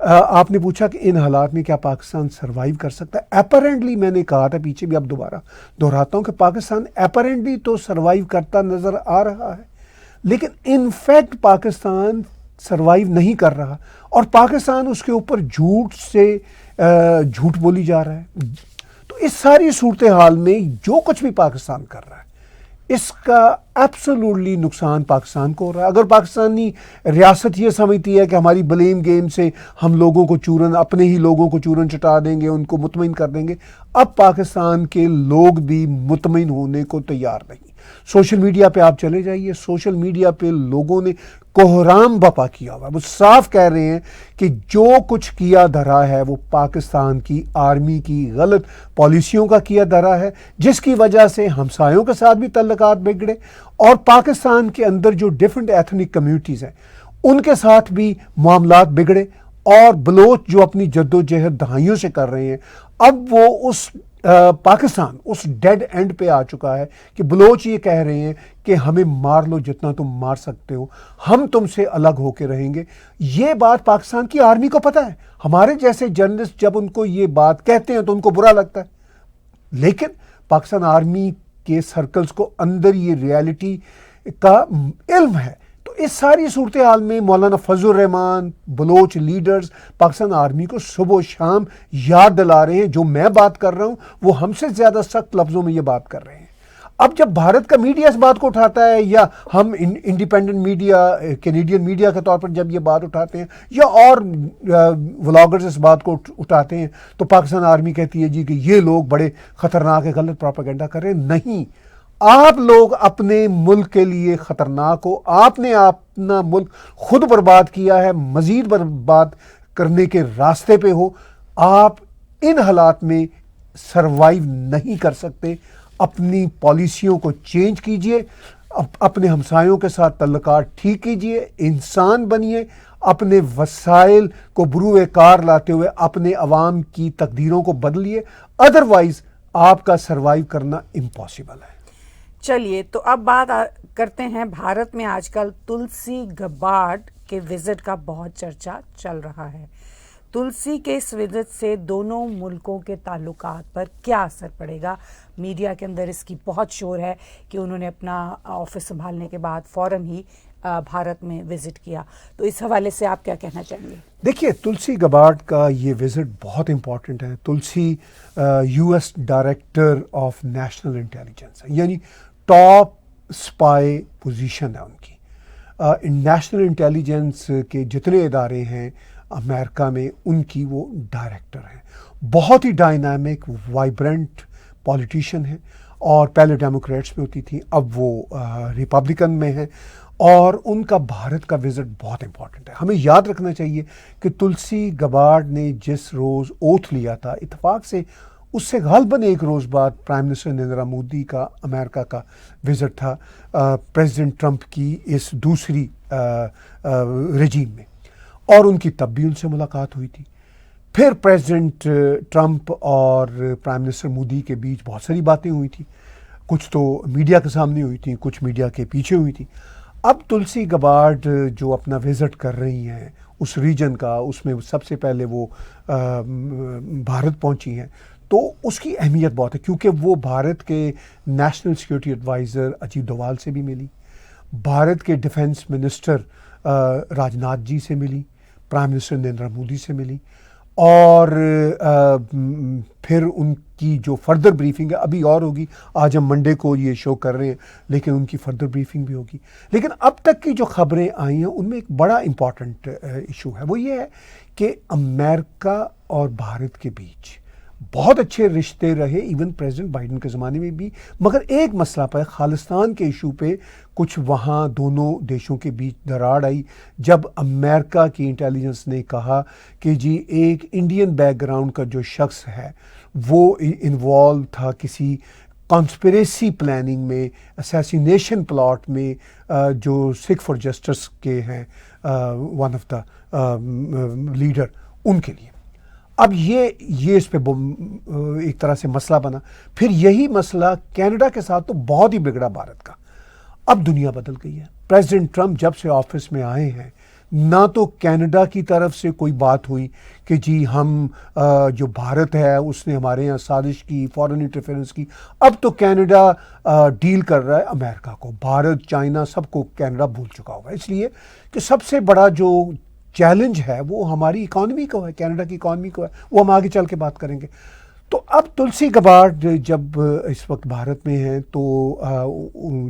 آپ نے پوچھا کہ ان حالات میں کیا پاکستان سروائیو کر سکتا ہے. اپیرنٹلی میں نے کہا تھا پیچھے بھی، اب دوبارہ دہراتا ہوں کہ پاکستان اپیرنٹلی تو سروائیو کرتا نظر آ رہا ہے، لیکن ان فیکٹ پاکستان سروائیو نہیں کر رہا، اور پاکستان اس کے اوپر جھوٹ بولی جا رہا ہے. تو اس ساری صورتحال میں جو کچھ بھی پاکستان کر رہا ہے اس کا ایبسولوٹلی نقصان پاکستان کو ہو رہا ہے. اگر پاکستانی ریاست یہ سمجھتی ہے کہ ہماری بلیم گیم سے ہم لوگوں کو اپنے ہی لوگوں کو چورن چٹا دیں گے، ان کو مطمئن کر دیں گے، اب پاکستان کے لوگ بھی مطمئن ہونے کو تیار نہیں. سوشل میڈیا پہ آپ چلے جائیے، سوشل میڈیا پہ لوگوں نے کوہرام بپا کیا ہوا ہے. وہ صاف کہہ رہے ہیں کہ جو کچھ کیا دھرا ہے وہ پاکستان کی آرمی کی غلط پالیسیوں کا کیا دھرا ہے، جس کی وجہ سے ہمسایوں کے ساتھ بھی تعلقات بگڑے، اور پاکستان کے اندر جو ڈیفرنٹ ایتھنک کمیونٹیز ہیں ان کے ساتھ بھی معاملات بگڑے. اور بلوچ جو اپنی جد و جہد دہائیوں سے کر رہے ہیں، اب وہ پاکستان اس ڈیڈ اینڈ پہ آ چکا ہے کہ بلوچ یہ کہہ رہے ہیں کہ ہمیں مار لو جتنا تم مار سکتے ہو، ہم تم سے الگ ہو کے رہیں گے. یہ بات پاکستان کی آرمی کو پتہ ہے. ہمارے جیسے جرنلسٹ جب ان کو یہ بات کہتے ہیں تو ان کو برا لگتا ہے، لیکن پاکستان آرمی کے سرکلز کو اندر یہ ریالٹی کا علم ہے. تو اس ساری صورتحال میں مولانا فضل الرحمان، بلوچ لیڈرز پاکستان آرمی کو صبح و شام یاد دلا رہے ہیں، جو میں بات کر رہا ہوں وہ ہم سے زیادہ سخت لفظوں میں یہ بات کر رہے ہیں. اب جب بھارت کا میڈیا اس بات کو اٹھاتا ہے، یا ہم انڈیپینڈنٹ میڈیا، کینیڈین میڈیا کے طور پر جب یہ بات اٹھاتے ہیں، یا اور ولاگرز اس بات کو اٹھاتے ہیں، تو پاکستان آرمی کہتی ہے جی کہ یہ لوگ بڑے خطرناک غلط پروپیگنڈا کر رہے ہیں. نہیں، آپ لوگ اپنے ملک کے لیے خطرناک ہو. آپ نے اپنا ملک خود برباد کیا ہے، مزید برباد کرنے کے راستے پہ ہو. آپ ان حالات میں سروائیو نہیں کر سکتے. اپنی پالیسیوں کو چینج کیجئے، اپنے ہمسایوں کے ساتھ تعلقات ٹھیک کیجئے، انسان بنیے، اپنے وسائل کو بروئے کار لاتے ہوئے اپنے عوام کی تقدیروں کو بدلیے. ادروائز آپ کا سروائیو کرنا امپاسبل ہے. چلیے، تو اب بات کرتے ہیں، بھارت میں آج کل تلسی گبارڈ کے وزٹ کا بہت چرچا چل رہا ہے. تلسی کے اس وزٹ سے دونوں ملکوں کے تعلقات پر کیا اثر پڑے گا؟ میڈیا کے اندر اس کی بہت شور ہے کہ انہوں نے اپنا آفس سنبھالنے کے بعد فوراً ہی بھارت میں وزٹ کیا. تو اس حوالے سے آپ کیا کہنا چاہیں گے؟ دیکھیے، تلسی گبارڈ کا یہ وزٹ بہت امپورٹنٹ ہے. Tulsi U S director of national intelligence ہے، یعنی ٹاپ اسپائی پوزیشن ہے ان کی. نیشنل انٹیلیجنس کے جتنے ادارے ہیں امریکہ میں، ان کی وہ ڈائریکٹر ہیں. بہت ہی ڈائنامک وائبرنٹ پولیٹیشین ہیں، اور پہلے ڈیموکریٹس میں ہوتی تھی، اب وہ ریپبلکن میں ہیں. اور ان کا بھارت کا وزٹ بہت امپورٹنٹ ہے. ہمیں یاد رکھنا چاہیے کہ تلسی گبارڈ نے جس روز اوتھ لیا تھا، اتفاق سے اس سے غالباً ایک روز بعد پرائم منسٹر نریندر مودی کا امریکہ کا وزٹ تھا پریزیڈنٹ ٹرمپ کی اس دوسری رجیم میں، اور ان کی تب بھی ان سے ملاقات ہوئی تھی. پھر پریزیڈنٹ ٹرمپ اور پرائم منسٹر مودی کے بیچ بہت ساری باتیں ہوئی تھیں، کچھ تو میڈیا کے سامنے ہوئی تھیں، کچھ میڈیا کے پیچھے ہوئی تھیں. اب تلسی گبارڈ جو اپنا وزٹ کر رہی ہیں اس ریجن کا، اس میں سب سے پہلے وہ بھارت پہنچی ہیں، تو اس کی اہمیت بہت ہے، کیونکہ وہ بھارت کے نیشنل سیکیورٹی ایڈوائزر اجیت ڈووال سے بھی ملی، بھارت کے ڈیفنس منسٹر راجناتھ جی سے ملی، پرائم منسٹر نریندر مودی سے ملی، اور پھر ان کی جو فردر بریفنگ ہے ابھی اور ہوگی. آج ہم منڈے کو یہ شو کر رہے ہیں، لیکن ان کی فردر بریفنگ بھی ہوگی. لیکن اب تک کی جو خبریں آئی ہیں ان میں ایک بڑا امپورٹنٹ ایشو ہے، وہ یہ ہے کہ امریکہ اور بھارت کے بیچ بہت اچھے رشتے رہے ایون پریزیڈنٹ بائیڈن کے زمانے میں بھی، مگر ایک مسئلہ پہ، خالصتان کے ایشو پہ کچھ وہاں دونوں دیشوں کے بیچ دراڑ آئی، جب امریکہ کی انٹیلیجنس نے کہا کہ جی ایک انڈین بیک گراؤنڈ کا جو شخص ہے وہ انوالو تھا کسی کانسپریسی پلاننگ میں، اسیسینیشن پلاٹ میں، جو سکھ فار جسٹس کے ہیں ون آف دا لیڈر، ان کے لیے. اب یہ اس پہ ایک طرح سے مسئلہ بنا. پھر یہی مسئلہ کینیڈا کے ساتھ تو بہت ہی بگڑا بھارت کا. اب دنیا بدل گئی ہے. پریزیڈنٹ ٹرمپ جب سے آفس میں آئے ہیں نہ تو کینیڈا کی طرف سے کوئی بات ہوئی کہ جی ہم جو بھارت ہے اس نے ہمارے یہاں سازش کی، فورن انٹرفیئرنس کی. اب تو کینیڈا ڈیل کر رہا ہے امریکہ کو، بھارت چائنا سب کو کینیڈا بھول چکا ہوگا، اس لیے کہ سب سے بڑا جو چیلنج ہے وہ ہماری اکانومی کو ہے، کینیڈا کی اکانومی کو ہے. وہ ہم آگے چل کے بات کریں گے. تو اب تلسی گبارڈ جب اس وقت بھارت میں ہیں تو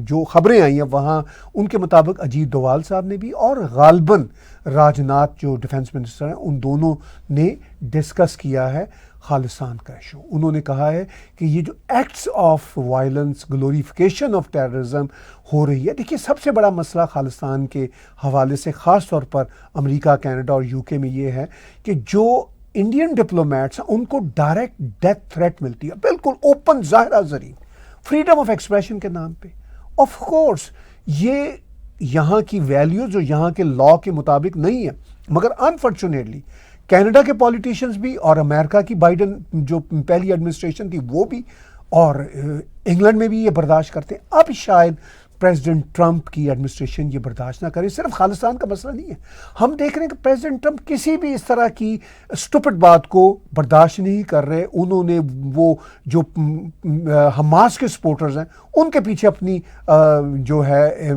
جو خبریں آئی ہیں وہاں ان کے مطابق اجیت دوال صاحب نے بھی اور غالباً راجناتھ جو ڈیفنس منسٹر ہیں ان دونوں نے ڈسکس کیا ہے خالصان کا ایشو. انہوں نے کہا ہے کہ یہ جو acts of violence, glorification of terrorism ہو رہی ہے، دیکھیے سب سے بڑا مسئلہ خالصان کے حوالے سے خاص طور پر امریکہ، کینیڈا اور یو کے میں یہ ہے کہ جو انڈین ڈپلومیٹس ہیں ان کو ڈائریکٹ ڈیتھ تھریٹ ملتی ہے، بالکل open Zahira Zareen, freedom of expression کے نام پہ. آف کورس یہ یہاں کی ویلیوز جو یہاں کے لا کے مطابق نہیں ہے، مگر انفارچونیٹلی کینیڈا کے پولیٹیشینز بھی اور امریکہ کی بائیڈن جو پہلی ایڈمنسٹریشن تھی وہ بھی اور انگلینڈ میں بھی یہ برداشت کرتے ہیں. اب شاید پریزیڈنٹ ٹرمپ کی ایڈمنسٹریشن یہ برداشت نہ کرے. صرف خالصان کا مسئلہ نہیں ہے، ہم دیکھ رہے ہیں کہ پریزیڈنٹ ٹرمپ کسی بھی اس طرح کی اسٹوپڈ بات کو برداشت نہیں کر رہے. انہوں نے وہ جو حماس کے سپورٹرز ہیں ان کے پیچھے اپنی جو ہے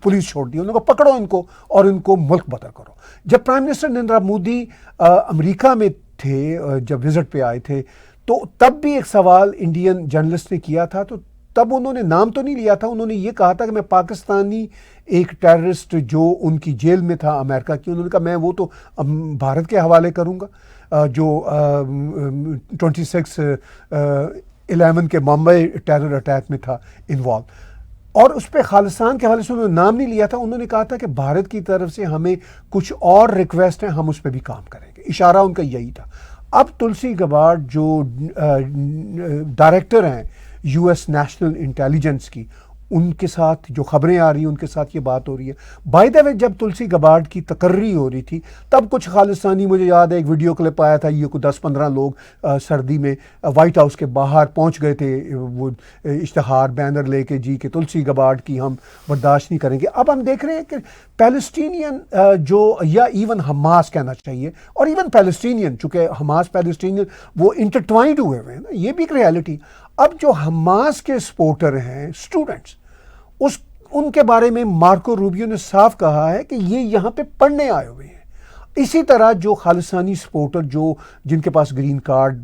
پولیس چھوڑ دی، انہوں کو پکڑو ان کو اور ان کو ملک بدر کرو. جب پرائم منسٹر نریندر مودی امریکہ میں تھے، جب وزٹ پہ آئے تھے، تو تب بھی ایک سوال انڈین جرنلسٹ نے کیا تھا، تو تب انہوں نے نام تو نہیں لیا تھا، انہوں نے یہ کہا تھا کہ میں پاکستانی ایک ٹیررسٹ جو ان کی جیل میں تھا امریکہ کی، انہوں نے کہا میں وہ تو بھارت کے حوالے کروں گا جو 26/11 کے ممبئی ٹیرر اٹیک میں تھا انوالو. اور اس پہ خالصان کے حوالے سے انہوں نے نام نہیں لیا تھا. انہوں نے کہا تھا کہ بھارت کی طرف سے ہمیں کچھ اور ریکویسٹ ہیں، ہم اس پہ بھی کام کریں گے. اشارہ ان کا یہی تھا. اب تلسی گبارڈ جو ڈائریکٹر ہیں یو ایس نیشنل انٹیلیجنس کی، ان کے ساتھ جو خبریں آ رہی ہیں ان کے ساتھ یہ بات ہو رہی ہے. بائی دا وے جب تلسی گبارڈ کی تقرری ہو رہی تھی تب کچھ خالصانی، مجھے یاد ہے ایک ویڈیو کلپ آیا تھا، یہ کوئی 10-15 لوگ سردی میں وائٹ ہاؤس کے باہر پہنچ گئے تھے، وہ اشتہار بینر لے کے جی کہ تلسی گبارڈ کی ہم برداشت نہیں کریں گے. اب ہم دیکھ رہے ہیں کہ پیلسٹینین جو یا ایون حماس کہنا چاہیے، اور ایون پیلسٹینین، چونکہ حماس پیلسٹینین وہ انٹرٹوائنڈ ہوئے ہوئے ہیں نا، یہ بھی ایک ریالٹی. اب جو حماس کے سپورٹر ہیں اسٹوڈنٹس، ان کے بارے میں مارکو روبیو نے صاف کہا ہے کہ یہ یہاں پہ پڑھنے آئے ہوئے ہیں. اسی طرح جو خالصانی سپورٹر جن کے پاس گرین کارڈ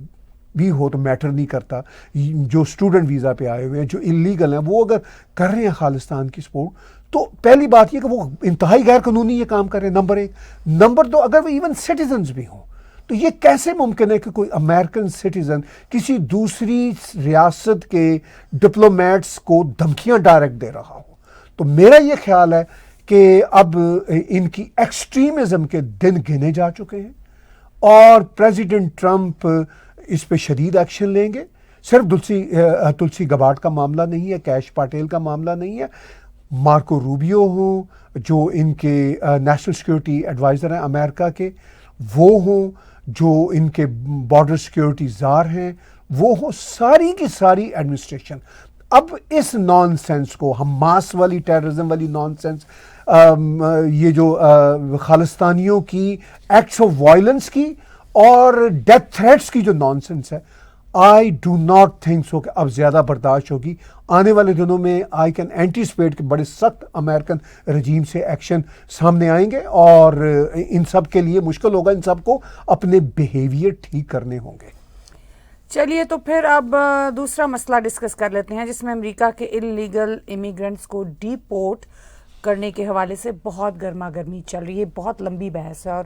بھی ہو تو میٹر نہیں کرتا، جو اسٹوڈنٹ ویزا پہ آئے ہوئے ہیں، جو انلیگل ہیں، وہ اگر کر رہے ہیں خالصان کی سپورٹ، تو پہلی بات یہ کہ وہ انتہائی غیر قانونی یہ کام کر رہے ہیں، نمبر 1. نمبر 2، اگر وہ ایون سٹیزنز بھی ہوں تو یہ کیسے ممکن ہے کہ کوئی امریکن سٹیزن کسی دوسری ریاست کے ڈپلومیٹس کو دھمکیاں ڈائریکٹ دے رہا ہو؟ تو میرا یہ خیال ہے کہ اب ان کی ایکسٹریمزم کے دن گنے جا چکے ہیں اور پریزیڈنٹ ٹرمپ اس پہ شدید ایکشن لیں گے. صرف تلسی گبارڈ کا معاملہ نہیں ہے، کیش پاٹیل کا معاملہ نہیں ہے، مارکو روبیو ہوں جو ان کے نیشنل سیکیورٹی ایڈوائزر ہیں امریکہ کے، وہ ہوں جو ان کے بارڈر سیکیورٹی czar ہیں، وہ ہوں، ساری کی ساری ایڈمنسٹریشن اب اس نان سینس کو، حماس والی ٹیررزم والی نان سینس، یہ جو خالستانیوں کی ایکٹس آف وائلنس کی اور ڈیتھ تھریٹس کی جو نان سینس ہے، I do not think so کہ اب زیادہ برداشت ہوگی. آنے والے دنوں میں آئی کین اینٹیسپیٹ کہ بڑے سخت امریکن رجیم سے ایکشن سامنے آئیں گے اور ان سب کے لیے مشکل ہوگا، ان سب کو اپنے بیہیویئر ٹھیک کرنے ہوں گے. چلیے تو پھر اب دوسرا مسئلہ ڈسکس کر لیتے ہیں جس میں امریکہ کے انلیگل امیگرنٹس کو ڈی پورٹ کرنے کے حوالے سے بہت گرما گرمی چل رہی ہے، بہت لمبی بحث ہے. اور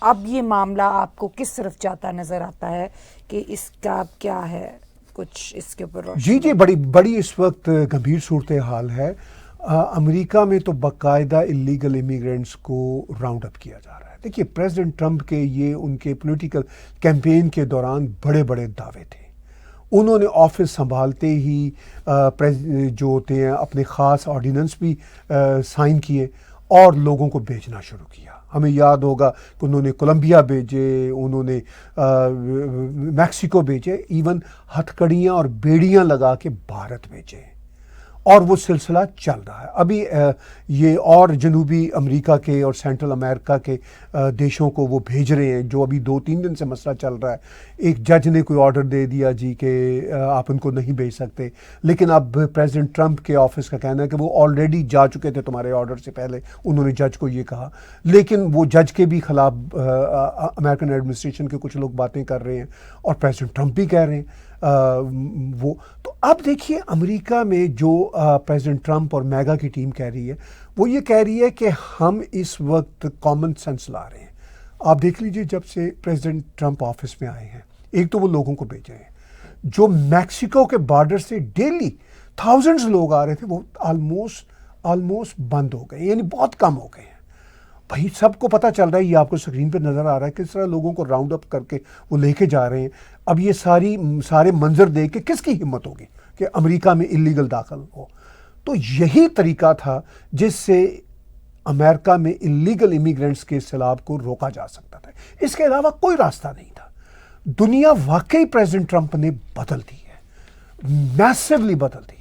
اب یہ معاملہ آپ کو کس طرف جاتا نظر آتا ہے کہ اس کا کیا ہے کچھ اس کے اوپر؟ جی بڑی اس وقت گمبھیر صورتحال ہے. امریکہ میں تو باقاعدہ انلیگل امیگرنٹس کو راؤنڈ اپ کیا جا رہا ہے. دیکھیے پریزیڈنٹ ٹرمپ کے یہ ان کے پولیٹیکل کیمپین کے دوران بڑے بڑے دعوے تھے. انہوں نے آفس سنبھالتے ہی جو ہوتے ہیں اپنے خاص آرڈیننس بھی سائن کیے اور لوگوں کو بھیجنا شروع کیا. ہمیں یاد ہوگا کہ انہوں نے کولمبیا بھیجے، انہوں نے میکسیکو بھیجے، ایون ہتھ کڑیاں اور بیڑیاں لگا کے بھارت بھیجے. اور وہ سلسلہ چل رہا ہے. ابھی یہ اور جنوبی امریکہ کے اور سینٹرل امریکہ کے دیشوں کو وہ بھیج رہے ہیں, جو ابھی 2-3 دن سے مسئلہ چل رہا ہے. ایک جج نے کوئی آرڈر دے دیا جی کہ آپ ان کو نہیں بھیج سکتے, لیکن اب پریزیڈنٹ ٹرمپ کے آفس کا کہنا ہے کہ وہ آلریڈی جا چکے تھے تمہارے آرڈر سے پہلے, انہوں نے جج کو یہ کہا. لیکن وہ جج کے بھی خلاف امریکن ایڈمنسٹریشن کے کچھ لوگ باتیں کر رہے ہیں, اور پریزیڈنٹ ٹرمپ بھی کہہ رہے ہیں وہ. تو اب دیکھیے امریکہ میں جو پریزیڈنٹ ٹرمپ اور میگا کی ٹیم کہہ رہی ہے, وہ یہ کہہ رہی ہے کہ ہم اس وقت کامن سینس لا رہے ہیں. آپ دیکھ لیجئے جب سے پریزیڈنٹ ٹرمپ آفس میں آئے ہیں, ایک تو وہ لوگوں کو بھیج رہے ہیں جو میکسیکو کے بارڈر سے ڈیلی تھاؤزنڈز لوگ آ رہے تھے, وہ آلموسٹ بند ہو گئے, یعنی بہت کم ہو گئے ہیں. بھائی سب کو پتہ چل رہا ہے, یہ آپ کو اسکرین پہ نظر آ رہا ہے کس طرح لوگوں کو راؤنڈ اپ کر کے وہ لے کے جا رہے ہیں. اب یہ سارے منظر دیکھ کے کس کی ہمت ہوگی کہ امریکہ میں اللیگل داخل ہو. تو یہی طریقہ تھا جس سے امریکہ میں اللیگل امیگرینٹس کے سیلاب کو روکا جا سکتا تھا. اس کے علاوہ کوئی راستہ نہیں تھا. دنیا واقعی پریزیڈنٹ ٹرمپ نے بدل دی ہے, میسیولی بدل دی ہے.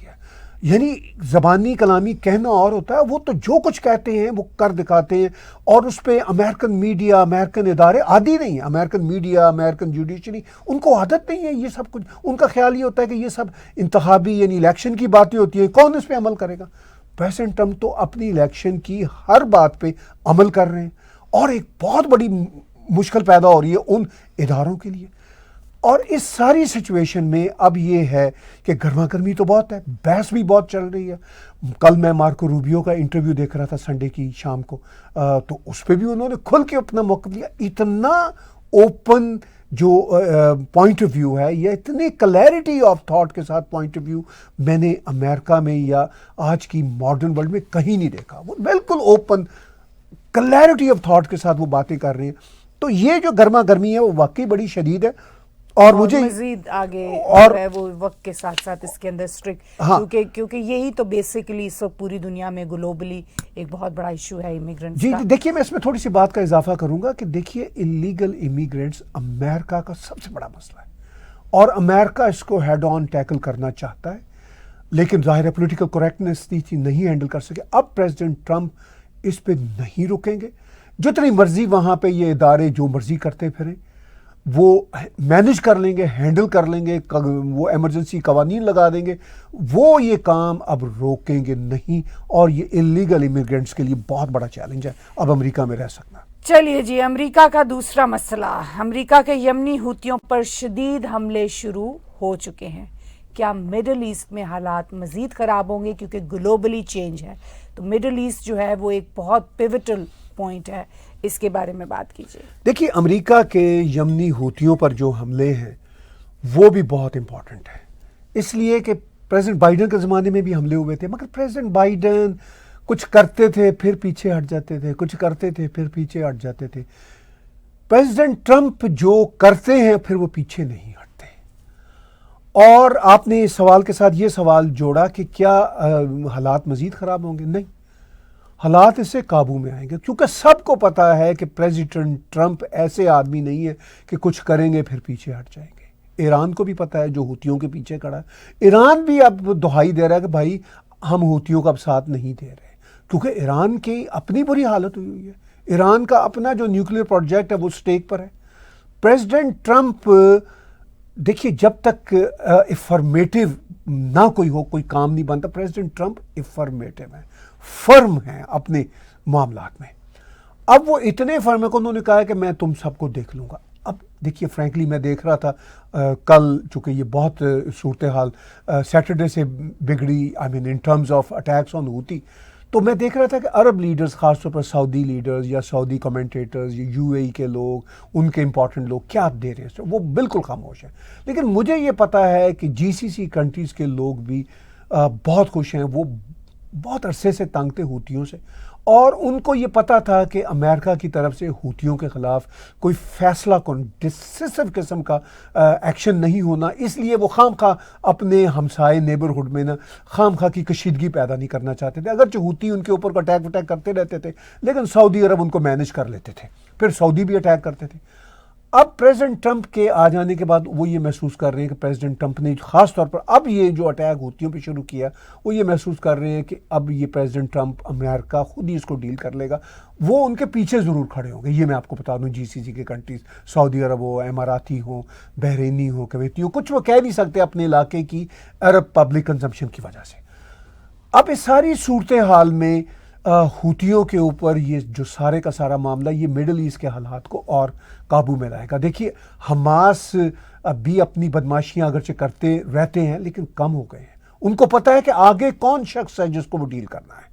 یعنی زبانی کلامی کہنا اور ہوتا ہے, وہ تو جو کچھ کہتے ہیں وہ کر دکھاتے ہیں, اور اس پہ امریکن میڈیا, امریکن ادارے عادی نہیں ہیں. امریکن میڈیا, امریکن جوڈیشری, ان کو عادت نہیں ہے یہ سب کچھ. ان کا خیال یہ ہوتا ہے کہ یہ سب انتخابی یعنی الیکشن کی باتیں ہوتی ہیں, کون اس پہ عمل کرے گا. پریزیڈنٹ ٹرمپ تو اپنی الیکشن کی ہر بات پہ عمل کر رہے ہیں, اور ایک بہت بڑی مشکل پیدا ہو رہی ہے ان اداروں کے لیے. اور اس ساری سچویشن میں اب یہ ہے کہ گرما گرمی تو بہت ہے, بحث بھی بہت چل رہی ہے. کل میں مارکو روبیو کا انٹرویو دیکھ رہا تھا سنڈے کی شام کو, تو اس پہ بھی انہوں نے کھل کے اپنا موقف لیا. اتنا اوپن جو پوائنٹ آف ویو ہے, یا اتنی کلیئرٹی آف تھاٹ کے ساتھ پوائنٹ آف ویو میں نے امریکہ میں یا آج کی ماڈرن ورلڈ میں کہیں نہیں دیکھا. وہ بالکل اوپن کلیئرٹی آف تھاٹ کے ساتھ وہ باتیں کر رہے ہیں. تو یہ جو گرما گرمی ہے وہ واقعی بڑی شدید ہے. اور مجھے مزید آگے اور ہے وہ وقت کے ساتھ ساتھ اس کے اندر اسٹرکٹ, ہاں, کیونکہ یہی تو بیسیکلی اس وقت پوری دنیا میں گلوبلی ایک بہت بڑا ایشو ہے امیگرینٹس جی کا. دیکھیے میں اس میں تھوڑی سی بات کا اضافہ کروں گا کہ دیکھیے اللیگل امیگرینٹس امریکہ کا سب سے بڑا مسئلہ ہے, اور امریکہ اس کو ہیڈ آن ٹیکل کرنا چاہتا ہے, لیکن ظاہر ہے پولیٹیکل کریکٹنس تھی نہیں ہینڈل کر سکے. اب پریزیڈنٹ ٹرمپ اس پہ نہیں رکیں گے. جتنی مرضی وہاں پہ یہ ادارے جو مرضی کرتے پھریں, وہ مینج کر لیں گے, ہینڈل کر لیں گے, وہ ایمرجنسی قوانین لگا دیں گے, وہ یہ کام اب روکیں گے نہیں. اور یہ اللیگل امیگرینٹس کے لیے بہت بڑا چیلنج ہے اب امریکہ میں رہ سکنا. چلیے جی, امریکہ کا دوسرا مسئلہ. امریکہ کے یمنی حوثیوں پر شدید حملے شروع ہو چکے ہیں. کیا مڈل ایسٹ میں حالات مزید خراب ہوں گے, کیونکہ گلوبلی چینج ہے, تو مڈل ایسٹ جو ہے وہ ایک بہت پیوٹل پوائنٹ ہے, اس کے بارے میں بات کیجیے. دیکھیے امریکہ کے یمنی حوثیوں پر جو حملے ہیں وہ بھی بہت امپورٹنٹ ہے, اس لیے کہ پریزیڈنٹ بائیڈن کے زمانے میں بھی حملے ہوئے تھے, مگر پریزیڈنٹ بائیڈن کچھ کرتے تھے پھر پیچھے ہٹ جاتے تھے, کچھ کرتے تھے پھر پیچھے ہٹ جاتے تھے. پریزیڈنٹ ٹرمپ جو کرتے ہیں پھر وہ پیچھے نہیں ہٹتے. اور آپ نے اس سوال کے ساتھ یہ سوال جوڑا کہ کیا حالات مزید خراب ہوں گے. نہیں, حالات اس سے قابو میں آئیں گے, کیونکہ سب کو پتا ہے کہ پریزیڈنٹ ٹرمپ ایسے آدمی نہیں ہے کہ کچھ کریں گے پھر پیچھے ہٹ جائیں گے. ایران کو بھی پتا ہے جو حوثیوں کے پیچھے کھڑا ہے. ایران بھی اب دہائی دے رہا ہے کہ بھائی ہم حوثیوں کا اب ساتھ نہیں دے رہے, کیونکہ ایران کی اپنی بری حالت ہوئی ہے. ایران کا اپنا جو نیوکلیئر پروجیکٹ ہے وہ سٹیک پر ہے. پریزیڈنٹ ٹرمپ دیکھیے جب تک افرمیٹو نہ کوئی ہو کوئی کام نہیں بنتا. پریزیڈنٹ ٹرمپ افرمیٹو ہے, فرم ہیں اپنے معاملات میں. اب وہ اتنے فرم ہیں کہ انہوں نے کہا ہے کہ میں تم سب کو دیکھ لوں گا. اب دیکھیے فرینکلی میں دیکھ رہا تھا کل, چونکہ یہ بہت صورتحال سیٹرڈے سے بگڑی, ان ٹرمز آف اٹیکس آن ہوتی, تو میں دیکھ رہا تھا کہ عرب لیڈرز, خاص طور پر سعودی لیڈرز یا سعودی کمنٹیٹرز یا یو اے ای کے لوگ, ان کے امپورٹنٹ لوگ کیا دے رہے ہیں, وہ بالکل خاموش ہیں. لیکن مجھے یہ پتا ہے کہ جی سی سی کنٹریز کے لوگ بھی بہت خوش ہیں. وہ بہت عرصے سے تنگ تھے حوثیوں سے, اور ان کو یہ پتا تھا کہ امریکہ کی طرف سے حوثیوں کے خلاف کوئی فیصلہ کن ڈسیسو قسم کا ایکشن نہیں ہونا, اس لیے وہ خام خواہ اپنے ہمسائے نیبرہڈ میں نا خام خواہ کی کشیدگی پیدا نہیں کرنا چاہتے تھے. اگرچہ حوثی ان کے اوپر اٹیک وٹیک کرتے رہتے تھے, لیکن سعودی عرب ان کو مینج کر لیتے تھے, پھر سعودی بھی اٹیک کرتے تھے. اب پریزیڈنٹ ٹرمپ کے آ جانے کے بعد وہ یہ محسوس کر رہے ہیں کہ پریزیڈنٹ ٹرمپ نے خاص طور پر اب یہ جو اٹیک ہوتیوں پہ شروع کیا وہ یہ محسوس کر رہے ہیں کہ اب یہ پریزیڈنٹ ٹرمپ امریکہ خود ہی اس کو ڈیل کر لے گا. وہ ان کے پیچھے ضرور کھڑے ہوں گے. یہ میں آپ کو بتا دوں جی سی سی کے کنٹریز سعودی عرب ہو, اماراتی ہوں, بحرینی ہوں, کویتی ہوں, کچھ وہ کہہ نہیں سکتے اپنے علاقے کی عرب پبلک کنزمپشن کی وجہ سے. اب اس ساری صورتحال میں ہوتیوں کے اوپر یہ جو سارے کا سارا معاملہ یہ مڈل ایسٹ کے حالات کو اور قابو میں لائے گا. دیکھیے حماس بھی اپنی بدماشیاں اگرچہ کرتے رہتے ہیں لیکن کم ہو گئے ہیں. ان کو پتہ ہے کہ آگے کون شخص ہے جس کو وہ ڈیل کرنا ہے,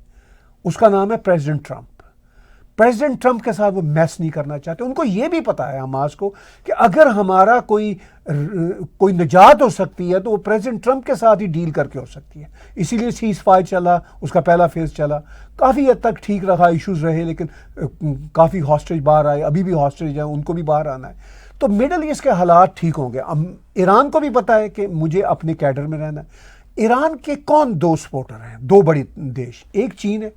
اس کا نام ہے پریزیڈنٹ ٹرمپ. پریزیڈنٹ ٹرمپ کے ساتھ وہ میس نہیں کرنا چاہتے. ان کو یہ بھی پتا ہے حماس کو کہ اگر ہمارا کوئی نجات ہو سکتی ہے تو وہ پریزیڈنٹ ٹرمپ کے ساتھ ہی ڈیل کر کے ہو سکتی ہے. اسی لیے سیز فائر چلا, اس کا پہلا فیز چلا, کافی حد تک ٹھیک رہا, ایشوز رہے لیکن کافی ہاسٹیج باہر آئے, ابھی بھی ہاسٹیج ہیں, ان کو بھی باہر آنا ہے. تو مڈل ایسٹ کے حالات ٹھیک ہوں گے. ایران کو بھی پتا ہے کہ مجھے اپنے کیڈر میں رہنا ہے. ایران کے کون دو سپورٹر ہیں, دو بڑے دیش, ایک چین ہے,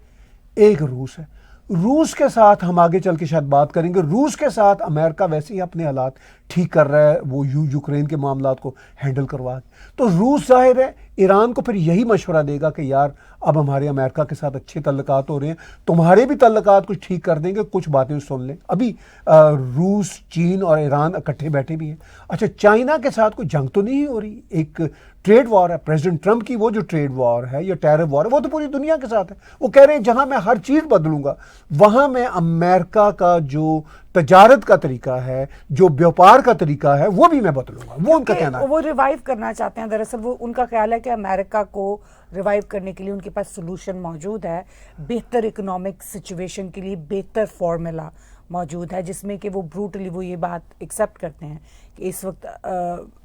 ایک روس ہے. روس کے ساتھ ہم آگے چل کے شاید بات کریں گے. روس کے ساتھ امریکہ ویسے ہی اپنے حالات ٹھیک کر رہا ہے, وہ یوکرین کے معاملات کو ہینڈل کروا کے. تو روس ظاہر ہے ایران کو پھر یہی مشورہ دے گا کہ یار اب ہمارے امریکہ کے ساتھ اچھے تعلقات ہو رہے ہیں, تمہارے بھی تعلقات کچھ ٹھیک کر دیں گے, کچھ باتیں سن لیں. ابھی روس, چین اور ایران اکٹھے بیٹھے بھی ہیں. اچھا چائنا کے ساتھ کوئی جنگ تو نہیں ہو رہی, ایک ٹریڈ وار ہے. پریزیڈنٹ ٹرمپ کی وہ جو ٹریڈ وار ہے یا ٹیرف وار ہے وہ تو پوری دنیا کے ساتھ ہے. وہ کہہ رہے ہیں جہاں میں ہر چیز بدلوں گا وہاں میں امریکہ کا جو تجارت کا طریقہ ہے, جو بیوپار کا طریقہ ہے وہ بھی میں بدلوں گا. وہ ان کا کہنا ہے. وہ ریوائیو کرنا چاہتے ہیں. دراصل وہ ان کا خیال ہے کہ امریکہ کو ریوائیو کرنے کے لیے ان کے پاس سولوشن موجود ہے, بہتر اکنامک سچویشن کے لیے بہتر فارمولا موجود ہے, جس میں کہ وہ بروٹلی وہ یہ بات ایکسیپٹ کرتے ہیں کہ اس وقت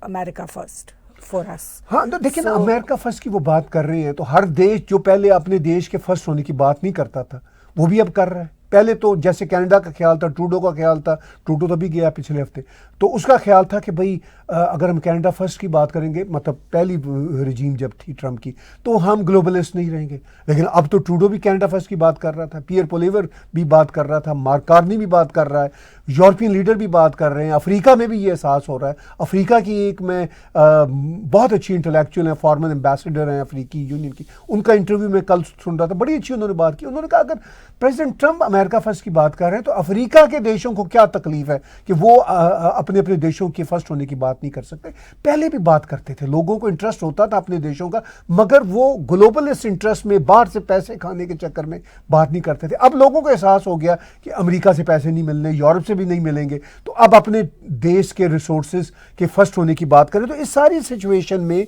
امریکہ فرسٹ فور اس. ہاں دیکھیں نا, امریکہ فرسٹ کی وہ بات کر رہے ہیں تو ہر دیش جو پہلے اپنے دیش کے فرسٹ ہونے کی بات نہیں کرتا تھا وہ بھی اب کر رہا ہے. پہلے تو جیسے کینیڈا کا خیال تھا, ٹروڈو کا خیال تھا, ٹروڈو تو بھی گیا پچھلے ہفتے, تو اس کا خیال تھا کہ بھئی اگر ہم کینیڈا فرسٹ کی بات کریں گے, مطلب پہلی رجیم جب تھی ٹرمپ کی, تو ہم گلوبلسٹ نہیں رہیں گے. لیکن اب تو ٹروڈو بھی کینیڈا فرسٹ کی بات کر رہا تھا, پیئر پولیور بھی بات کر رہا تھا, مارک کارنی بھی بات کر رہا ہے, یورپین لیڈر بھی بات کر رہے ہیں. افریقہ میں بھی یہ احساس ہو رہا ہے. افریقہ کی ایک میں بہت اچھی انٹلیکچوئل ہیں, فارمر ایمبیسڈر ہیں افریقی یونین کی, ان کا انٹرویو میں کل سن رہا تھا, بڑی اچھی انہوں نے بات کی. انہوں نے کہا اگر پریزیڈنٹ ٹرمپ امریکہ فرسٹ کی بات کر رہے ہیں تو افریقہ کے دیشوں کو کیا تکلیف ہے کہ وہ اپنے اپنے دیشوں کے فرسٹ ہونے کی بات نہیں کر سکتے. پہلے بھی بات کرتے تھے, لوگوں کو انٹرسٹ ہوتا تھا اپنے دیشوں کا, مگر وہ گلوبلسٹ انٹرسٹ میں باہر سے پیسے کھانے کے چکر میں بات نہیں کرتے تھے. اب لوگوں کو احساس ہو گیا کہ امریکہ سے پیسے نہیں ملنے, یورپ سے بھی نہیں ملیں گے, تو اب اپنے دیش کے ریسورسز کے فرسٹ ہونے کی بات کریں. تو اس ساری سچویشن میں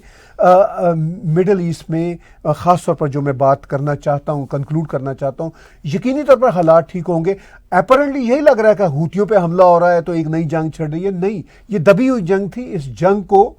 مڈل ایسٹ میں خاص طور پر جو میں بات کرنا چاہتا ہوں, کنکلوڈ کرنا چاہتا ہوں, یقینی طور پر حالات ٹھیک ہوں گے. اپیرنٹلی یہی لگ رہا ہے کہ ہوتیوں پہ حملہ ہو رہا ہے تو ایک نئی جنگ چھڑ رہی ہے. نہیں, یہ دبی ہوئی جنگ تھی. اس جنگ کو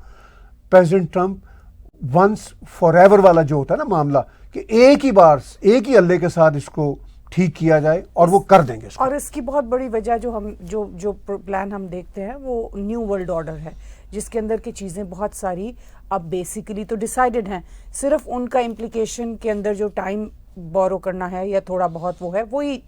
president Trump once for ever والا جو ہوتا ہے نا معاملہ, کہ ایک ہی بار ایک ہی اللہ کے ساتھ اس کو ٹھیک کیا جائے اور وہ کر دیں گے. اور اس کی بہت بڑی وجہ جو پلان ہم دیکھتے ہیں وہ نیو ورلڈ آرڈر ہے, جس کے اندر کی چیزیں بہت ساری اب بیسیکلی تو ڈیسائیڈڈ ہیں, صرف ان کا امپلیکیشن کے اندر جو ٹائم بورو کرنا ہے یا تھوڑا بہت وہ ہے وہی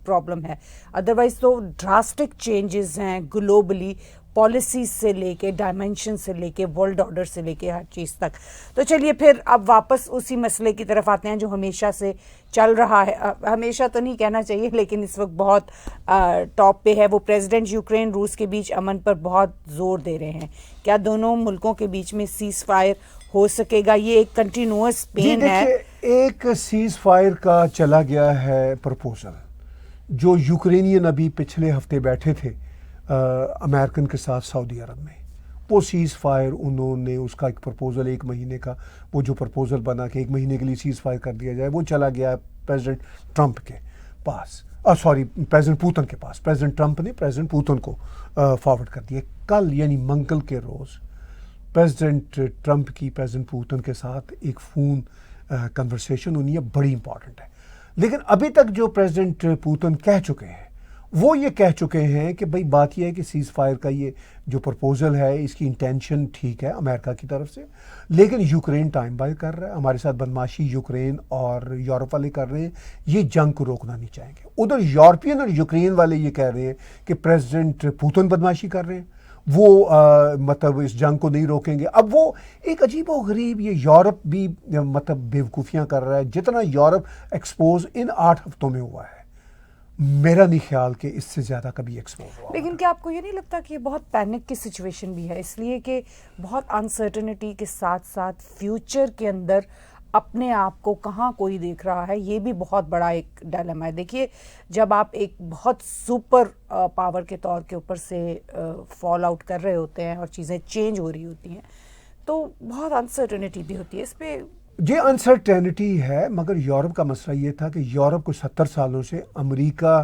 پرابلم ہے. ادروائز تو ڈراسٹک چینجز ہیں گلوبلی, پالیسیز سے لے کے, ڈائمینشن سے لے کے, ورلڈ آرڈر سے لے کے ہر چیز تک. تو چلیے پھر اب واپس اسی مسئلے کی طرف آتے ہیں جو ہمیشہ سے چل رہا ہے, ہمیشہ تو نہیں کہنا چاہیے لیکن اس وقت بہت ٹاپ پہ ہے. وہ پریزیڈنٹ یوکرین روس کے بیچ امن پر بہت زور دے رہے ہیں. کیا دونوں ملکوں کے بیچ میں سیز فائر ہو سکے گا؟ یہ ایک کنٹینیوس پین ہے. ایک سیز فائر کا چلا گیا ہے پرپوزل, جو یوکرینین ابھی پچھلے ہفتے بیٹھے تھے امریکن کے ساتھ سعودی عرب میں. وہ سیز فائر انہوں نے اس کا ایک پرپوزل, ایک مہینے کا وہ جو پرپوزل بنا کہ ایک مہینے کے لیے سیز فائر کر دیا جائے, وہ چلا گیا پریزیڈنٹ ٹرمپ کے پاس, پریزیڈنٹ پوتن کے پاس. پریزیڈنٹ ٹرمپ نے پریزیڈنٹ پوتن کو فارورڈ کر دیا. کل یعنی منگل کے روز پریزیڈنٹ ٹرمپ کی پریزیڈنٹ پوتن کے ساتھ ایک فون کنورسیشن ہونی ہے, بڑی امپورٹنٹ ہے. لیکن ابھی تک جو پریزیڈنٹ پوتن کہہ چکے ہیں وہ یہ کہہ چکے ہیں کہ بھئی بات یہ ہے کہ سیز فائر کا یہ جو پرپوزل ہے اس کی انٹینشن ٹھیک ہے امریکہ کی طرف سے، لیکن یوکرین ٹائم بائی کر رہا ہے، ہمارے ساتھ بدماشی یوکرین اور یورپ والے کر رہے ہیں، یہ جنگ کو روکنا نہیں چاہیں گے۔ ادھر یورپین اور یوکرین والے یہ کہہ رہے ہیں کہ پریزیڈنٹ پوتن بدماشی کر رہے ہیں، وہ مطلب اس جنگ کو نہیں روکیں گے۔ اب وہ ایک عجیب و غریب، یہ یورپ بھی مطلب بیوقوفیاں کر رہا ہے، جتنا یورپ ایکسپوز ان 8 ہفتوں میں ہوا ہے میرا نہیں خیال کہ اس سے زیادہ کبھی ایکسپوز ہوا۔ لیکن کیا آپ کو یہ نہیں لگتا کہ یہ بہت پینک کی سچویشن بھی ہے، اس لیے کہ بہت انسرٹنٹی کے ساتھ ساتھ فیوچر کے اندر اپنے آپ کو کہاں کوئی دیکھ رہا ہے، یہ بھی بہت بڑا ایک ڈائلیما ہے۔ دیکھیے جب آپ ایک بہت سپر پاور کے طور کے اوپر سے فال آؤٹ کر رہے ہوتے ہیں اور چیزیں چینج ہو رہی ہوتی ہیں تو بہت انسرٹنٹی بھی ہوتی ہے اس پہ۔ یہ انسرٹینٹی ہے، مگر یورپ کا مسئلہ یہ تھا کہ یورپ کو 70 سالوں سے امریکہ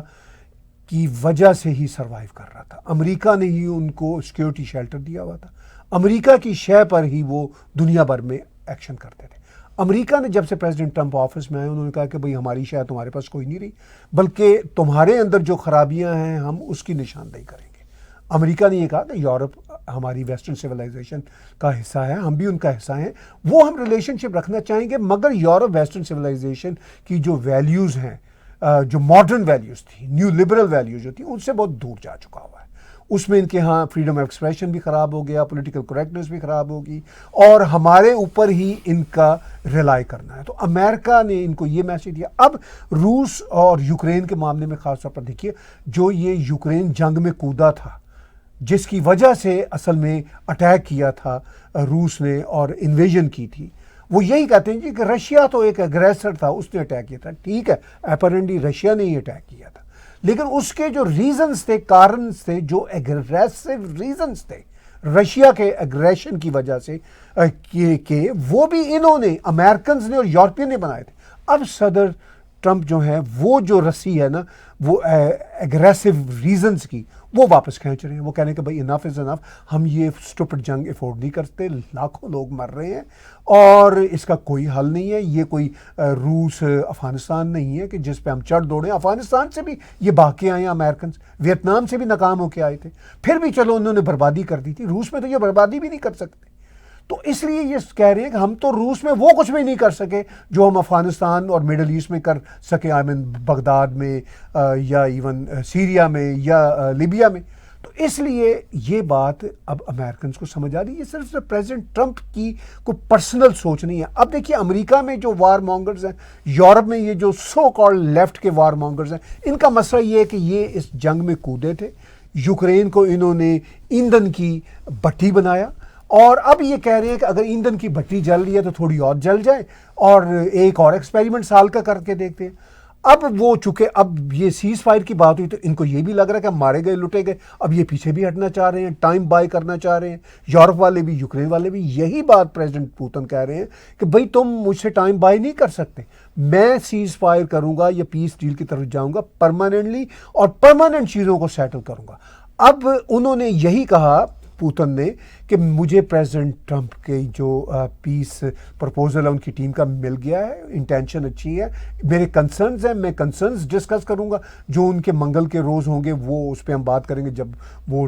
کی وجہ سے ہی سروائیو کر رہا تھا، امریکہ نے ہی ان کو سیکیورٹی شیلٹر دیا ہوا تھا، امریکہ کی شے پر ہی وہ دنیا بھر میں ایکشن کرتے تھے۔ امریکہ نے جب سے پریزیڈنٹ ٹرمپ آفس میں آئے انہوں نے کہا کہ بھئی ہماری شے تمہارے پاس کوئی نہیں رہی، بلکہ تمہارے اندر جو خرابیاں ہیں ہم اس کی نشاندہی کریں گے۔ امریکہ نے یہ کہا کہ یورپ ہماری ویسٹرن سویلائزیشن کا حصہ ہے، ہم بھی ان کا حصہ ہیں، وہ ہم ریلیشن شپ رکھنا چاہیں گے، مگر یورپ ویسٹرن سویلائزیشن کی جو ویلیوز ہیں، جو ماڈرن ویلیوز تھی، نیو لبرل ویلیوز جو تھی، ان سے بہت دور جا چکا ہوا ہے۔ اس میں ان کے ہاں فریڈم آف ایکسپریشن بھی خراب ہو گیا، پولیٹیکل کریکٹنس بھی خراب ہوگی، اور ہمارے اوپر ہی ان کا ریلائی کرنا ہے۔ تو امریکہ نے ان کو یہ میسج دیا۔ اب روس اور یوکرین کے معاملے میں خاص طور پر دیکھیے، جو یہ یوکرین جنگ میں کودا تھا، جس کی وجہ سے اصل میں اٹیک کیا تھا روس نے اور انویژن کی تھی، وہ یہی کہتے ہیں کہ رشیا تو ایک اگریسر تھا، اس نے اٹیک کیا تھا، ٹھیک ہے اپیرنٹلی رشیا نے ہی اٹیک کیا تھا، لیکن اس کے جو ریزنز تھے، کارنز تھے، جو اگریسو ریزنز تھے رشیا کے اگریشن کی وجہ سے کہ وہ بھی انہوں نے امریکنز نے اور یورپین نے بنائے تھے۔ اب صدر ٹرمپ جو ہے وہ جو رسی ہے نا وہ اگریسو ریزنز کی وہ واپس کھینچ رہے ہیں، وہ کہنے کہ بھائی انف از انف، ہم یہ اسٹوپڈ جنگ افورڈ نہیں کرتے، لاکھوں لوگ مر رہے ہیں اور اس کا کوئی حل نہیں ہے، یہ کوئی روس افغانستان نہیں ہے کہ جس پہ ہم چڑھ دوڑیں۔ افغانستان سے بھی یہ بھاگ کے آئے ہیں امریکنز، ویتنام سے بھی ناکام ہو کے آئے تھے، پھر بھی چلو انہوں نے بربادی کر دی تھی، روس میں تو یہ بربادی بھی نہیں کر سکتے۔ تو اس لیے یہ کہہ رہے ہیں کہ ہم تو روس میں وہ کچھ بھی نہیں کر سکے جو ہم افغانستان اور مڈل ایسٹ میں کر سکے، بغداد میں یا ایون سیریا میں یا لیبیا میں۔ تو اس لیے یہ بات اب امریکنز کو سمجھ آ رہی ہے، یہ صرف پریزیڈنٹ ٹرمپ کی کوئی پرسنل سوچ نہیں ہے۔ اب دیکھیے امریکہ میں جو وار مونگرز ہیں، یورپ میں یہ جو سو کالڈ لیفٹ کے وار مونگرز ہیں، ان کا مسئلہ یہ ہے کہ یہ اس جنگ میں کودے تھے، یوکرین کو انہوں نے ایندھن کی بھٹی بنایا، اور اب یہ کہہ رہے ہیں کہ اگر ایندھن کی بھٹی جل رہی ہے تو تھوڑی اور جل جائے اور ایک اور ایکسپیریمنٹ سال کا کر کے دیکھتے ہیں۔ اب وہ چونکہ اب یہ سیز فائر کی بات ہوئی تو ان کو یہ بھی لگ رہا ہے کہ ہم مارے گئے لٹے گئے، اب یہ پیچھے بھی ہٹنا چاہ رہے ہیں، ٹائم بائی کرنا چاہ رہے ہیں، یورپ والے بھی یوکرین والے بھی یہی بات پریزیڈنٹ پوتن کہہ رہے ہیں کہ بھئی تم مجھ سے ٹائم بائی نہیں کر سکتے، میں سیز فائر کروں گا یا پیس ڈیل کی طرف جاؤں گا پرماننٹلی اور پرماننٹ چیزوں کو سیٹل کروں گا۔ اب انہوں نے یہی کہا پوتن نے کہ مجھے پریزیڈنٹ ٹرمپ کے جو پیس پرپوزل ہے ان کی ٹیم کا مل گیا ہے، انٹینشن اچھی ہے، میرے کنسرنز ہیں، میں کنسرنز ڈسکس کروں گا، جو ان کے منگل کے روز ہوں گے وہ اس پہ ہم بات کریں گے جب وہ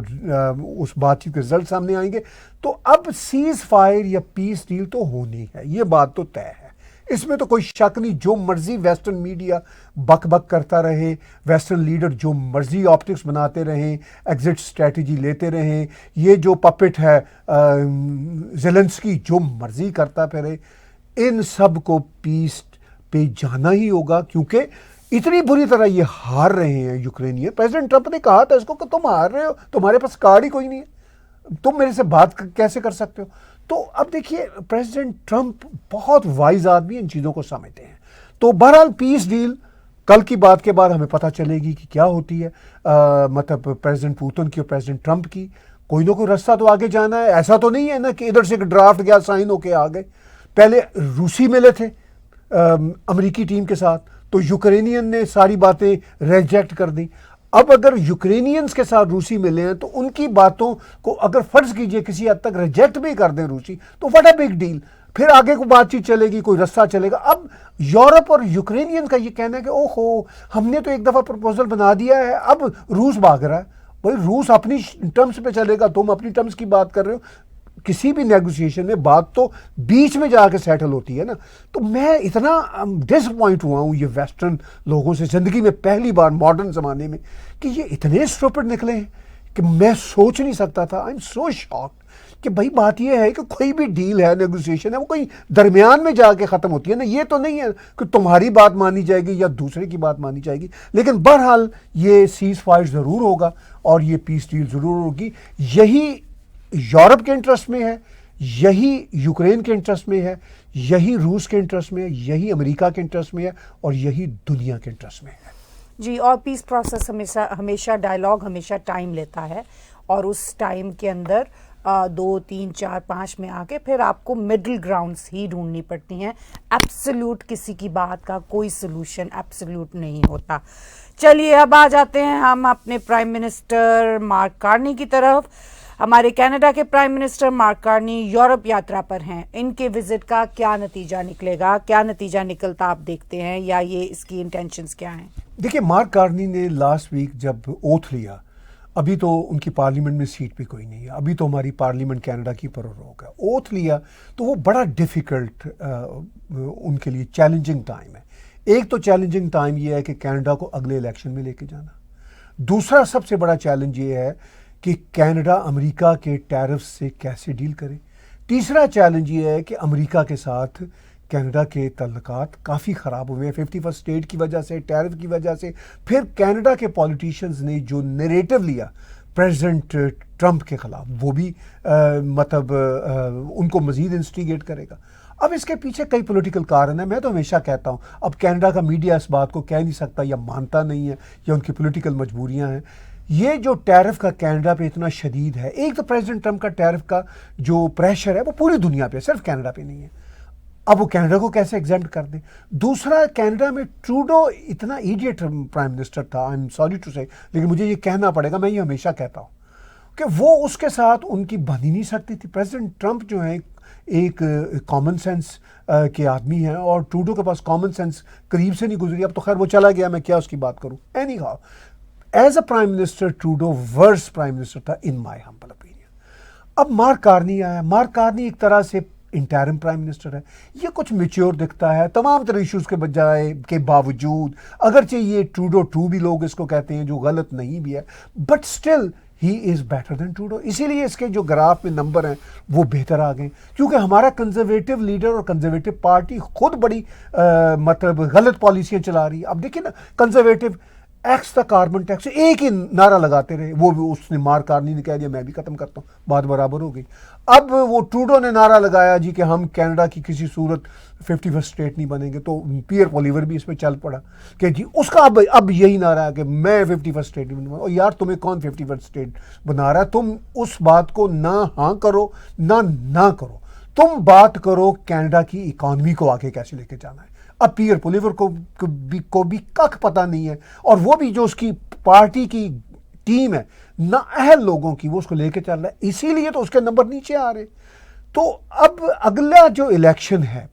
اس بات چیت کے رزلٹ سامنے آئیں گے۔ تو اب سیز فائر یا پیس ڈیل تو ہونی ہے، یہ بات تو طے ہے، اس میں تو کوئی شک نہیں۔ جو مرضی ویسٹرن میڈیا بک بک کرتا رہے، ویسٹرن لیڈر جو مرضی آپٹکس بناتے رہیں، ایگزٹ اسٹریٹجی لیتے رہیں، یہ جو پپٹ ہے زیلنسکی جو مرضی کرتا پھرے، ان سب کو پیس پہ جانا ہی ہوگا، کیونکہ اتنی بری طرح یہ ہار رہے ہیں یوکرینین۔ پریزیڈنٹ ٹرمپ نے کہا تھا اس کو کہ تم ہار رہے ہو، تمہارے پاس کارڈ ہی کوئی نہیں ہے، تم میرے سے بات کیسے کر سکتے ہو۔ تو اب دیکھیے پریزیڈنٹ ٹرمپ بہت وائز آدمی ان چیزوں کو سمجھتے ہیں۔ تو بہرحال پیس ڈیل کل کی بات کے بعد ہمیں پتہ چلے گی کہ کیا ہوتی ہے، مطلب پریزیڈنٹ پوتن کی اور پریزیڈنٹ ٹرمپ کی کوئی نہ کوئی رستہ تو آگے جانا ہے۔ ایسا تو نہیں ہے نا کہ ادھر سے ایک ڈرافٹ گیا سائن ہو کے آ گئے۔ پہلے روسی ملے تھے امریکی ٹیم کے ساتھ تو یوکرینین نے ساری باتیں ریجیکٹ کر دی۔ اب اگر یوکرینینز کے ساتھ روسی ملے ہیں تو ان کی باتوں کو اگر فرض کیجئے کسی حد تک ریجیکٹ بھی کر دیں روسی تو واٹ اے بگ ڈیل۔ پھر آگے کو بات چیت چلے گی, کوئی رستہ چلے گا. اب یورپ اور یوکرینین کا یہ کہنا ہے کہ اوہو ہم نے تو ایک دفعہ پروپوزل بنا دیا ہے, اب روس بھاگ رہا ہے. بھائی روس اپنی ٹرمز پہ چلے گا, تم اپنی ٹرمز کی بات کر رہے ہو. کسی بھی نیگوسیشن میں بات تو بیچ میں جا کے سیٹل ہوتی ہے نا. تو میں اتنا ڈس اپوائنٹ ہوا ہوں یہ ویسٹرن لوگوں سے زندگی میں پہلی بار ماڈرن زمانے میں, کہ یہ اتنے اسٹوپڈ نکلے ہیں کہ میں سوچ نہیں سکتا تھا. آئی ایم سو شاکڈ کہ بھائی بات یہ ہے کہ کوئی بھی ڈیل ہے, نیگوسیشن ہے, وہ کوئی درمیان میں جا کے ختم ہوتی ہے نا. یہ تو نہیں ہے کہ تمہاری بات مانی جائے گی یا دوسرے کی بات مانی جائے گی. لیکن بہرحال یہ سیز فائر ضرور ہوگا اور یہ پیس ڈیل ضرور ہوگی. یہی یورپ کے انٹرسٹ میں ہے, یہی یوکرین کے انٹرسٹ میں ہے, یہی روس کے انٹرسٹ میں ہے, یہی امریکہ کے انٹرسٹ میں ہے, اور یہی دنیا کے انٹرسٹ میں ہے. جی, اور پیس پروسیس ہمیشہ ڈائلاگ ہمیشہ ٹائم لیتا ہے, اور اس ٹائم کے اندر 2 3 4 5 میں آ کے پھر آپ کو مڈل گراؤنڈس ہی ڈھونڈنی پڑتی ہیں. ایبسلیوٹ کسی کی بات کا کوئی سلوشن ایبسلیوٹ نہیں ہوتا. چلیے اب آ جاتے ہیں ہم اپنے پرائم منسٹر مارک کارنی کی طرف. ہمارے کینیڈا کے prime minister mark Karni Europe یاترا پر ہیں. ان کے وزٹ کا کیا نتیجہ نکلے گا, کیا نتیجہ نکلتا آپ دیکھتے ہیں, یا یہ اس کی انٹینشنز کیا ہیں؟ دیکھیے, مارک کارنی نے لاسٹ ویک جب اوتھ لیا, ابھی تو ان کی پارلیمنٹ میں سیٹ بھی کوئی نہیں ہے, ابھی تو ہماری پارلیمنٹ کینیڈا کی پرروگ ہے. اوتھ لیا تو وہ بڑا ڈیفیکلٹ ان کے لیے چیلنجنگ ٹائم ہے. ایک تو چیلنجنگ ٹائم یہ ہے کہ کینیڈا کو اگلے الیکشن میں لے کے جانا. دوسرا سب سے بڑا چیلنج یہ ہے کہ کینیڈا امریکہ کے ٹیرف سے کیسے ڈیل کرے. تیسرا چیلنج یہ ہے کہ امریکہ کے ساتھ کینیڈا کے تعلقات کافی خراب ہوئے ہیں 51 اسٹیٹ کی وجہ سے, ٹیرف کی وجہ سے. پھر کینیڈا کے پولیٹیشینز نے جو نیریٹو لیا پریزیڈنٹ ٹرمپ کے خلاف, وہ بھی مطلب ان کو مزید انسٹیگیٹ کرے گا. اب اس کے پیچھے کئی پولیٹیکل کارن ہیں. میں تو ہمیشہ کہتا ہوں اب کینیڈا کا میڈیا اس بات کو کہہ نہیں سکتا یا مانتا نہیں ہے, یا ان کی پولیٹیکل مجبوریاں ہیں. یہ جو ٹیرف کا کینیڈا پہ اتنا شدید ہے, ایک تو پریزیڈنٹ ٹرمپ کا ٹیرف کا جو پریشر ہے وہ پوری دنیا پہ, صرف کینیڈا پہ نہیں ہے. اب وہ کینیڈا کو کیسے ایگزیمپٹ کر دیں. دوسرا, کینیڈا میں ٹروڈو اتنا ایڈیٹ پرائم منسٹر تھا, آئی ایم سوری ٹو سے, لیکن مجھے یہ کہنا پڑے گا, میں یہ ہمیشہ کہتا ہوں کہ وہ اس کے ساتھ ان کی بن ہی نہیں سکتی تھی. پریزیڈنٹ ٹرمپ جو ہے ایک کامن سینس کے آدمی ہیں, اور ٹروڈو کے پاس کامن سینس قریب سے نہیں گزری. اب تو خیر وہ چلا گیا, میں کیا اس کی بات کروں. Anyhow, as a prime minister Trudeau worse prime minister تھا ان مائی ہمبل اوپینین. اب مارک کارنی آیا. مارک کارنی ایک طرح سے انٹرم پرائم منسٹر ہے. یہ کچھ میچیور دکھتا ہے تمام تر ایشوز کے بجائے کے باوجود, اگرچہ یہ ٹروڈو 2 بھی لوگ اس کو کہتے ہیں, جو غلط نہیں بھی ہے, but still he is better than Trudeau. اسی لیے اس کے جو گراف میں نمبر ہیں وہ بہتر آ گئے, کیونکہ ہمارا کنزرویٹو لیڈر اور کنزرویٹو پارٹی خود بڑی مطلب غلط پالیسیاں چلا رہی ہے. اب دیکھیں نا, کنزرویٹو ایکس تھا کاربن ٹیکس, ایک ہی نعرہ لگاتے رہے. وہ بھی اس نے مارک کارنی نے کہہ دیا میں بھی ختم کرتا ہوں, بات برابر ہو گئی. اب وہ ٹروڈو نے نعرہ لگایا جی کہ ہم کینیڈا کی کسی صورت 51 اسٹیٹ نہیں بنیں گے, تو پیئر پولیور بھی اس پہ چل پڑا کہ جی اس کا اب یہی نعرہ ہے کہ میں 51 اسٹیٹ نہیں بنوں. اور یار تمہیں کون 51 اسٹیٹ بنا رہا ہے؟ تم اس بات کو نہ ہاں کرو نہ کرو, تم بات کرو کینیڈا کی اکانومی کو آگے کیسے لے کے جانا ہے. اب پیئر پولیور کو بھی کک پتہ نہیں ہے, اور وہ بھی جو اس کی پارٹی کی ٹیم ہے نہ اہل لوگوں کی, وہ اس کو لے کے چل رہا ہے. اسی لیے تو اس کے نمبر نیچے آ رہے. تو اب اگلا جو الیکشن ہے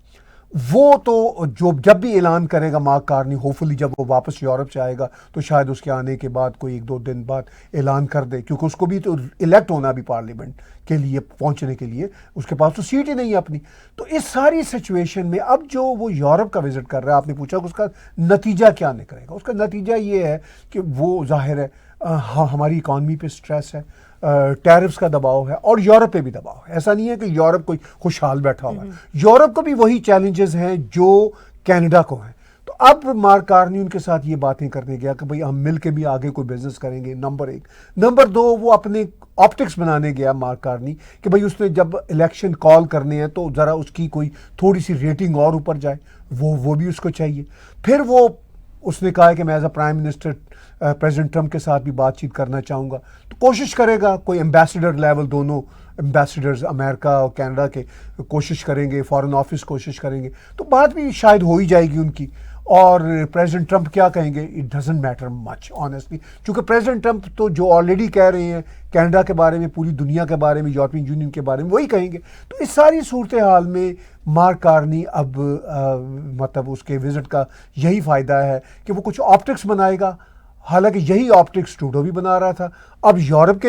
وہ تو جو جب بھی اعلان کرے گا مارک کارنی, ہوپفلی جب وہ واپس یورپ سے آئے گا تو شاید اس کے آنے کے بعد کوئی 1-2 دن بعد اعلان کر دے, کیونکہ اس کو بھی تو الیکٹ ہونا بھی پارلیمنٹ کے لیے پہنچنے کے لیے, اس کے پاس تو سیٹ ہی نہیں ہے اپنی. تو اس ساری سچویشن میں اب جو وہ یورپ کا وزٹ کر رہا ہے, آپ نے پوچھا کہ اس کا نتیجہ کیا نکلے گا. اس کا نتیجہ یہ ہے کہ وہ ظاہر ہے ہماری اکانومی پہ سٹریس ہے, ٹیرفز کا دباؤ ہے, اور یورپ پہ بھی دباؤ ہے. ایسا نہیں ہے کہ یورپ کوئی خوشحال بیٹھا ہوا ہے, یورپ کو بھی وہی چیلنجز ہیں جو کینیڈا کو ہیں. تو اب مارک کارنی ان کے ساتھ یہ باتیں کرنے گیا کہ بھئی ہم مل کے بھی آگے کوئی بزنس کریں گے, نمبر 1. نمبر 2, وہ اپنے آپٹکس بنانے گیا مارک کارنی کہ بھئی اس نے جب الیکشن کال کرنے ہیں تو ذرا اس کی کوئی تھوڑی سی ریٹنگ اور اوپر جائے, وہ بھی اس کو چاہیے. پھر اس نے کہا کہ میں as a prime minister president Trump کے ساتھ بھی بات چیت کرنا چاہوں گا, تو کوشش کرے گا کوئی ایمبیسڈر لیول, دونوں ایمبیسڈرز امریکہ اور کینیڈا کے کوشش کریں گے, فارن آفس کوشش کریں گے, تو بات بھی شاید ہو ہی جائے گی ان کی. اور پریزیڈنٹ ٹرمپ کیا کہیں گے، it doesn't matter much honestly, چونکہ پریزیڈنٹ ٹرمپ تو جو آلریڈی کہہ رہے ہیں کینیڈا کے بارے میں، پوری دنیا کے بارے میں، یورپین یونین کے بارے میں وہی کہیں گے. تو اس ساری صورتحال میں مارک کارنی اب مطلب اس کے وزٹ کا یہی فائدہ ہے کہ وہ کچھ آپٹکس بنائے گا، حالانکہ یہی آپٹکس ٹروڈو بھی بنا رہا تھا. اب یورپ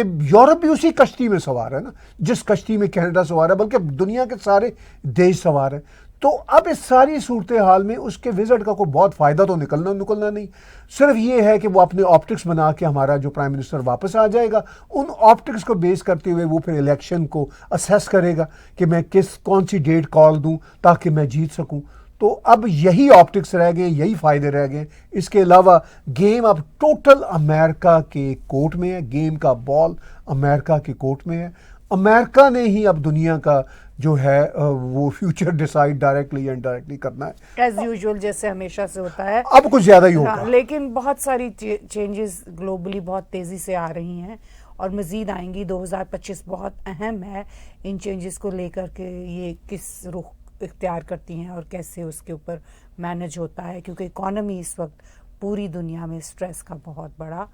بھی اسی کشتی میں سوار ہے نا، جس کشتی میں کینیڈا سوار ہے، بلکہ دنیا کے سارے دیش سوار ہیں. تو اب اس ساری صورتحال میں اس کے وزٹ کا کوئی بہت فائدہ تو نکلنا نہیں، صرف یہ ہے کہ وہ اپنے آپٹکس بنا کے ہمارا جو پرائم منسٹر واپس آ جائے گا، ان آپٹکس کو بیس کرتے ہوئے وہ پھر الیکشن کو اسیس کرے گا کہ میں کون سی ڈیٹ کال دوں تاکہ میں جیت سکوں. تو اب یہی آپٹکس رہ گئے، یہی فائدے رہ گئے. اس کے علاوہ گیم اب ٹوٹل امریکہ کے کورٹ میں ہے، گیم کا بال امریکہ کے کورٹ میں ہے. امریکہ نے ہی اب دنیا کا جو ہے وہ فیوچر ڈیسائیڈ ڈائریکٹلی یا انڈائریکٹلی کرنا ہے، ایز یوزول جیسے ہمیشہ سے ہوتا ہے. اب کچھ زیادہ ہی ہوگا. لیکن بہت ساری چینجز گلوبلی بہت تیزی سے آ رہی ہیں اور مزید آئیں گی. 2025 بہت اہم ہے ان چینجز کو لے کر کے یہ کس رخ اختیار کرتی ہیں اور کیسے اس کے اوپر مینج ہوتا ہے، کیونکہ اکانومی اس وقت پوری دنیا میں سٹریس کا بہت بڑا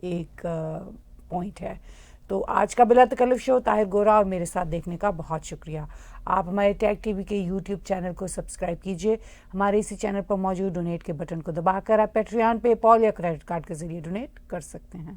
ایک پوائنٹ ہے. تو آج کا بلا تکلف شو طاہر گورا اور میرے ساتھ دیکھنے کا بہت شکریہ. آپ ہمارے ٹیک ٹی وی کے یوٹیوب چینل کو سبسکرائب کیجئے. ہمارے اسی چینل پر موجود ڈونیٹ کے بٹن کو دبا کر آپ پیٹریان، پے پال یا کریڈٹ کارڈ کے ذریعے ڈونیٹ کر سکتے ہیں.